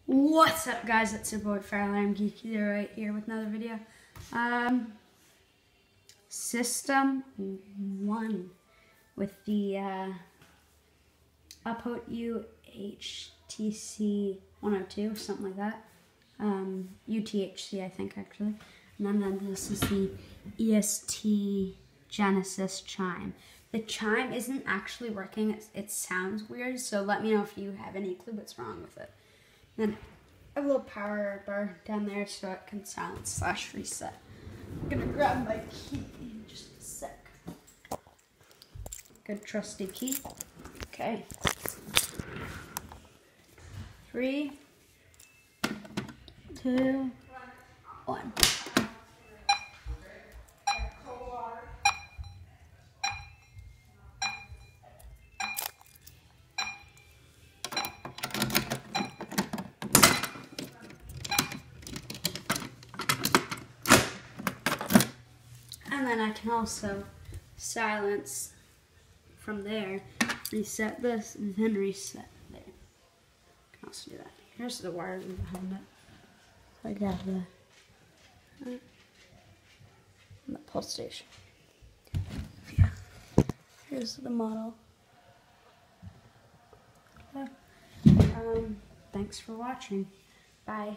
What's up, guys? It's your boy Farley. I'm Geek right here with another video. System 1 with the Upvote UHTC 102, something like that. UTHC, I think, actually. And then this is the EST Genesis chime. The chime isn't actually working. It sounds weird, so let me know if you have any clue what's wrong with it. Then I have a little power bar down there so it can silence / reset. I'm gonna grab my key in just a sec. Good trusty key. Okay. 3, 2, 1. And then I can also silence from there, reset this, and then reset there. I can also do that. Here's the wires behind it. I got the pulse station. Yeah. Here's the model. Thanks for watching. Bye.